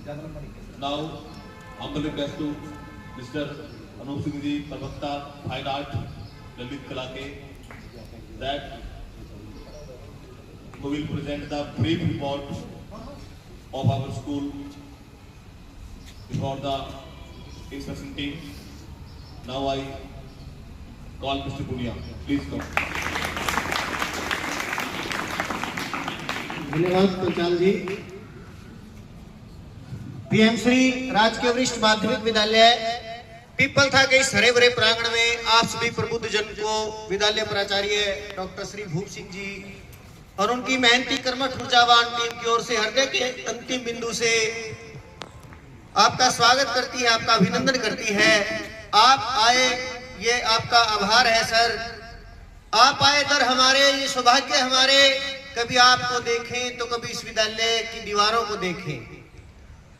Now, humble request to Mr. Anup Singh ji, Pravakta, Fine Art, Lalit Kala ke, that who will present the brief report of our school before the inspection team. Now I call Mr. Punia. Please come. धन्यवाद पंचाल जी। PM Shri राजकीय वरिष्ठ माध्यमिक विद्यालय people था के इस हरे भरे प्रांगण में आप सभी प्रबुद्ध जन को विद्यालय प्राचार्य डॉक्टर श्री भूप सिंह जी और उनकी मेहनती कर्मठ ऊर्जावान टीम की ओर से हृदय के अंतिम बिंदु से आपका स्वागत करती है, आपका अभिनंदन करती है। आप आए ये आपका आभार है सर। आप आए दर हमारे, ये सौभाग्य हमारे, कभी आपको देखें तो कभी इस विद्यालय की दीवारों को देखें।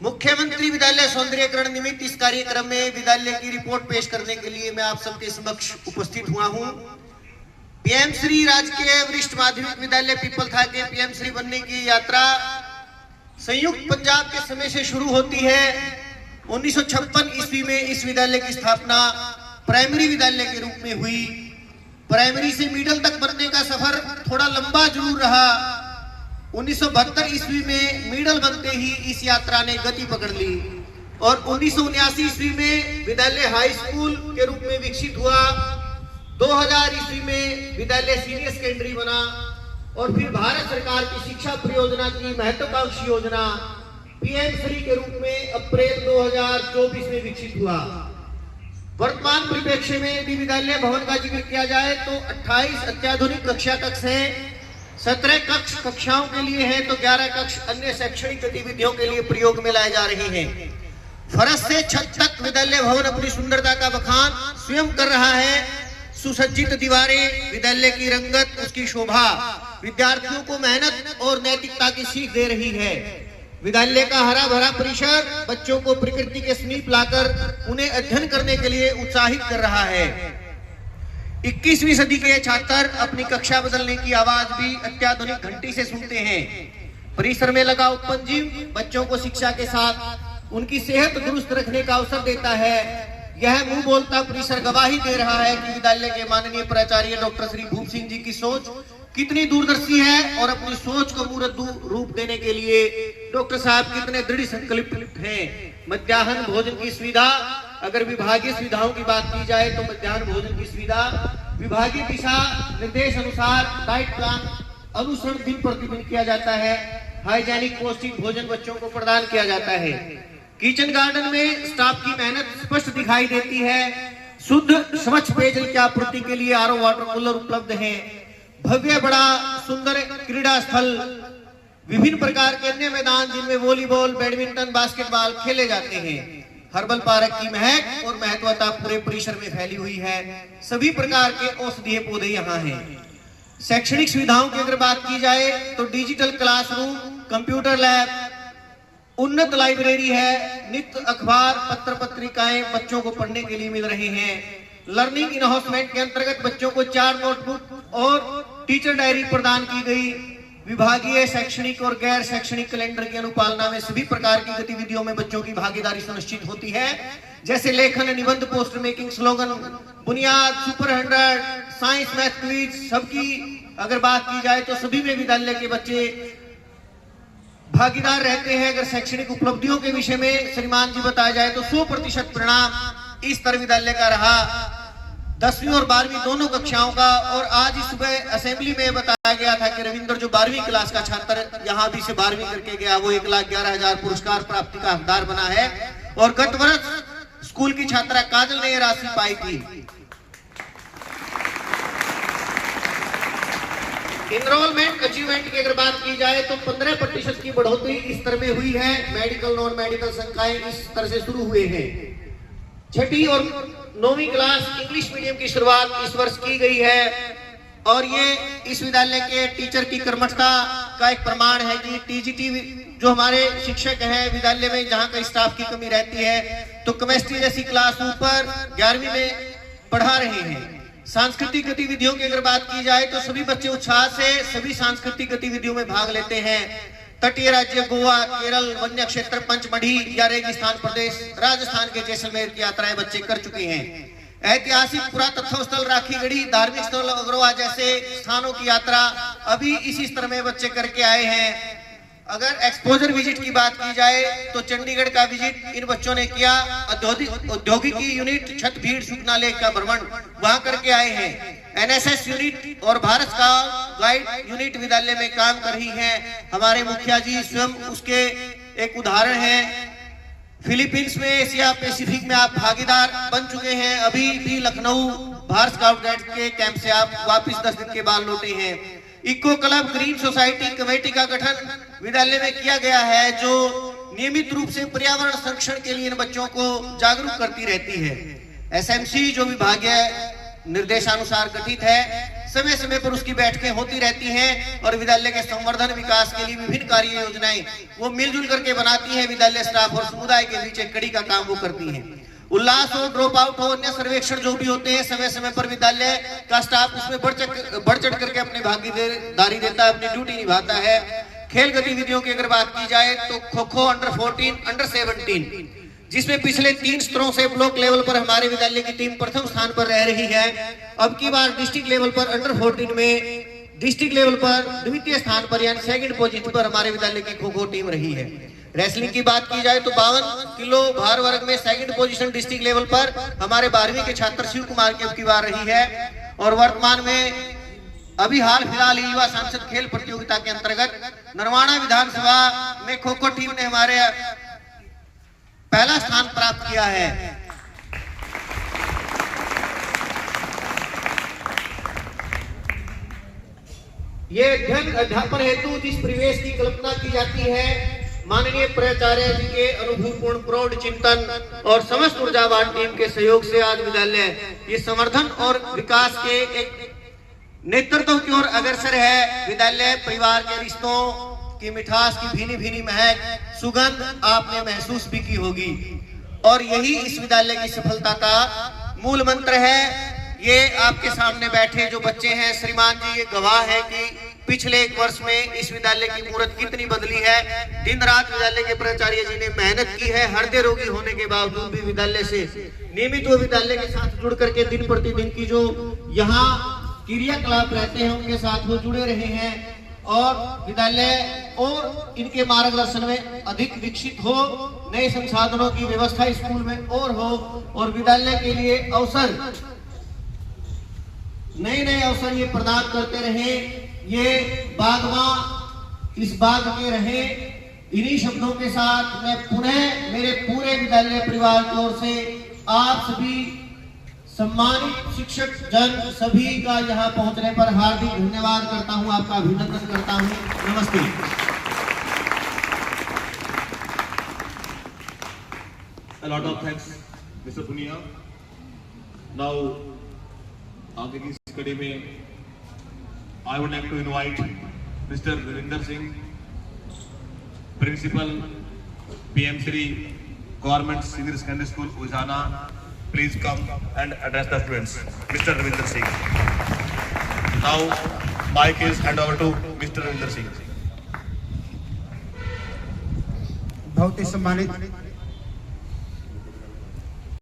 मुख्यमंत्री विद्यालय सौंदर्यीकरण निमित्त इस कार्यक्रम में विद्यालय की रिपोर्ट पेश करने के लिए मैं आप सबके समक्ष उपस्थित हुआ हूं। पीएम श्री राजकीय वरिष्ठ माध्यमिक विद्यालय पीपल था के पीएम श्री बनने की यात्रा संयुक्त पंजाब के समय से शुरू होती है। 1956 ईस्वी में इस विद्यालय की स्थापना प्राइमरी विद्यालय के रूप में हुई। प्राइमरी से मिडिल तक बनने का सफर थोड़ा लंबा जरूर रहा। 1972 ईस्वी में मिडल बनते ही इस यात्रा ने गति पकड़ ली और 1979 ईस्वी में विद्यालय हाई स्कूल के रूप में विकसित हुआ। 2000 ईस्वी में विद्यालय सीनियर सेकेंडरी बना और फिर भारत सरकार की शिक्षा परियोजना की महत्वाकांक्षी योजना पीएम श्री के रूप में अप्रैल 2024 में विकसित हुआ। वर्तमान परिप्रेक्ष्य में यदि विद्यालय भवन का जिक्र किया जाए तो 28 अत्याधुनिक कक्षा कक्ष हैं, 17 कक्ष कक्षाओं के लिए है तो 11 कक्ष अन्य शैक्षणिक गतिविधियों के लिए प्रयोग में लाए जा रहे हैं। फर्श से छत तक विद्यालय भवन अपनी सुंदरता का बखान स्वयं कर रहा है। सुसज्जित दीवारें, विद्यालय की रंगत, उसकी शोभा विद्यार्थियों को मेहनत और नैतिकता की सीख दे रही है। विद्यालय का हरा भरा परिसर बच्चों को प्रकृति के समीप लाकर उन्हें अध्ययन करने के लिए उत्साहित कर रहा है। 21वीं सदी के छात्र अपनी कक्षा बदलने की आवाज भी अत्याधुनिक घंटी से सुनते हैं। परिसर में लगा ओपन जिम बच्चों को शिक्षा के साथ उनकी सेहत दुरुस्त रखने का अवसर देता है। यह मुंह बोलता परिसर गवाही दे रहा है कि विद्यालय के माननीय प्राचार्य डॉक्टर श्री भूप सिंह जी की सोच कितनी दूरदर्शी है और अपनी सोच को मूर्त रूप देने के लिए डॉक्टर साहब कितने दृढ़ संकल्पित हैं। मध्याह्न भोजन की सुविधा, अगर विभागीय सुविधाओं की बात की जाए तो मध्याह्न भोजन की सुविधा विभागीय दिशा निर्देश अनुसार डाइट प्लान अनुसरण दिन प्रतिदिन किया जाता है। हाइजेनिक पौष्टिक भोजन बच्चों को प्रदान किया जाता है। किचन गार्डन में स्टाफ की मेहनत स्पष्ट दिखाई देती है। शुद्ध स्वच्छ पेयजल की आपूर्ति के लिए आरओ वाटर कूलर उपलब्ध है। भव्य बड़ा सुंदर क्रीड़ा स्थल, विभिन्न प्रकार के अन्य मैदान जिनमें वॉलीबॉल, बैडमिंटन, बास्केटबॉल खेले जाते हैं। हर्बल पार्क की महक और महत्वता पूरे परिसर में फैली हुई है। सभी प्रकार के औषधीय पौधे यहाँ हैं। शैक्षणिक सुविधाओं की अगर बात की जाए तो डिजिटल क्लासरूम, कंप्यूटर लैब, उन्नत लाइब्रेरी है। नित्य अखबार, पत्र पत्रिकाएं बच्चों को पढ़ने के लिए मिल रहे हैं। लर्निंग इनहाउसमेंट के अंतर्गत बच्चों को 4 नोटबुक और टीचर डायरी प्रदान की गई। विभागीय शैक्षणिक और गैर शैक्षणिक कैलेंडर की अनुपालना में सभी प्रकार की गतिविधियों में बच्चों की भागीदारी सुनिश्चित होती है, जैसे लेखन, निबंध, पोस्टर मेकिंग, स्लोगन, बुनियाद, सुपर 100, साइंस, मैथ, क्विज। सबकी अगर बात की जाए तो सभी में विद्यालय के बच्चे भागीदार रहते हैं। अगर शैक्षणिक उपलब्धियों के विषय में श्रीमान जी बताया जाए तो 100% परिणाम इस स्तर विद्यालय का रहा। 10वीं और 12वीं दोनों कक्षाओं का। और आज इस सुबह असेंबली में बताया गया था कि रविंद्र जो 12वीं क्लास का छात्र यहाँ भी से 12वीं करके गया, वो 1,11,000 पुरस्कार प्राप्ति का हकदार बना है। और गत वर्ष स्कूल की छात्रा काजल ने यह राशि पाई थी। इनरोलमेंट अचीवमेंट की अगर बात की जाए तो 15% की बढ़ोतरी इस स्तर में हुई है। मेडिकल, नॉन मेडिकल संकाय इस स्तर से शुरू हुए हैं। 6ठी और 9वीं क्लास इंग्लिश मीडियम की शुरुआत इस वर्ष की गई है और ये इस विद्यालय के टीचर की कर्मठता का एक प्रमाण है कि टीजीटी जो हमारे शिक्षक हैं विद्यालय में, जहाँ का स्टाफ की कमी रहती है तो केमिस्ट्री जैसी क्लास ऊपर 11वीं में पढ़ा रहे हैं। सांस्कृतिक गतिविधियों की अगर बात की जाए तो सभी बच्चे उत्साह से सभी सांस्कृतिक गतिविधियों में भाग लेते हैं। तटीय राज्य गोवा, केरल, वन्य क्षेत्र पंचमढ़ी या रेगिस्तान प्रदेश, राजस्थान के जैसलमेर की यात्राएं बच्चे कर चुके हैं। ऐतिहासिक पुरातत्व स्थल, राखीगढ़ी, धार्मिक स्थल अग्रवा जैसे स्थानों की यात्रा अभी इसी स्तर में बच्चे करके आए हैं। अगर एक्सपोजर विजिट की बात की जाए तो चंडीगढ़ का विजिट इन बच्चों ने किया। औद्योगिकी यूनिट, छत भीड़, सुखना लेक का भ्रमण वहां करके आए हैं। एनएसएस यूनिट और भारत स्काउट गाइड यूनिट विद्यालय में काम कर रही है। हमारे मुखिया जी स्वयं उसके एक उदाहरण है। फिलीपींस में, एशिया पैसिफिक में आप भागीदार बन चुके हैं। अभी भी लखनऊ भारत स्काउट गाइड के कैंप से आप वापस 10 दिन के बाद लौटे हैं। Eco club, green society committee का गठन विद्यालय में किया गया है, जो नियमित रूप से पर्यावरण संरक्षण के लिए इन बच्चों को जागरूक करती रहती है। एसएमसी जो विभागीय निर्देशानुसार गठित है, समय समय पर उसकी बैठकें होती रहती हैं और विद्यालय के संवर्धन विकास के लिए विभिन्न कार्य योजनाएं वो मिलजुल करके बनाती है। विद्यालय स्टाफ और समुदाय के बीच एक कड़ी का काम वो करती हैं। उल्लास हो, ड्रॉप आउट हो, अन्य सर्वेक्षण जो भी होते हैं, समय समय पर विद्यालय का स्टाफ उसमें बढ़ चढ़ करके अपनी भागीदारी देता है, अपनी ड्यूटी निभाता है। खेल गतिविधियों की अगर बात की जाए तो खो खो, अंडर 14, अंडर 17, जिसमें पिछले 3 स्तरों से ब्लॉक लेवल पर हमारे विद्यालय की टीम प्रथम स्थान पर रह रही है। अब की बार डिस्ट्रिक्ट लेवल पर अंडर 14 में डिस्ट्रिक्ट लेवल पर द्वितीय स्थान पर यानी सेकंड पोजीशन पर हमारे विद्यालय की खो खो टीम रही है। रेसलिंग की बात की जाए तो 52 किलो भार वर्ग में सेकंड पोजीशन डिस्ट्रिक्ट लेवल पर हमारे 12वीं के छात्र शिव कुमार की अब की बार रही है। और वर्तमान में अभी हाल फिलहाल युवा सांसद खेल प्रतियोगिता के अंतर्गत नरवाना विधानसभा में खो खो टीम ने हमारे पहला स्थान प्राप्त किया है। ये अध्यापन हेतु जिस परिवेश की कल्पना की जाती है, माननीय प्राचार्य जी के अनुभवपूर्ण प्रौढ़ चिंतन और समस्त ऊर्जावान टीम के सहयोग से आज विद्यालय ये समर्थन और विकास के एक नेतृत्व की ओर अग्रसर है। विद्यालय परिवार के रिश्तों की मिठास की भीनी भीनी महक, सुगंध आपने महसूस भी की होगी और यही इस विद्यालय की सफलता का मूल मंत्र है। ये आपके सामने बैठे जो बच्चे हैं, श्रीमान जी ये गवाह है कि पिछले 1 वर्ष में इस विद्यालय की मूर्त कितनी बदली है। दिन रात विद्यालय के प्राचार्य जी ने मेहनत की है। हृदय रोगी होने के बावजूद भी विद्यालय से नियमित वो विद्यालय के साथ जुड़ करके दिन प्रतिदिन की जो यहाँ क्रियाकलाप रहते हैं उनके साथ वो जुड़े रहे हैं और विद्यालय और इनके मार्गदर्शन में अधिक विकसित हो, नए संसाधनों की व्यवस्था स्कूल में और हो और विद्यालय के लिए अवसर, नए अवसर ये प्रदान करते रहे। ये बागवां इस बाग के रहे। इन्हीं शब्दों के साथ मैं पुनः मेरे पूरे विद्यालय परिवार की ओर से आप सभी सम्मानित शिक्षक जन सभी का यहाँ पहुंचने पर हार्दिक धन्यवाद करता हूँ, आपका अभिनंदन करता हूँ। नमस्ते। A lot of thanks, Mr. Punia. Now, आगे की इस कड़ी में I would like to invite Mr. Ravinder Singh, Principal, PM3 Government Senior Secondary School, Ujana. Please come and address the students. Mr. Ravinder Singh. Now, mic is hand over to Mr. Ravinder Singh. बहुत ही सम्मानित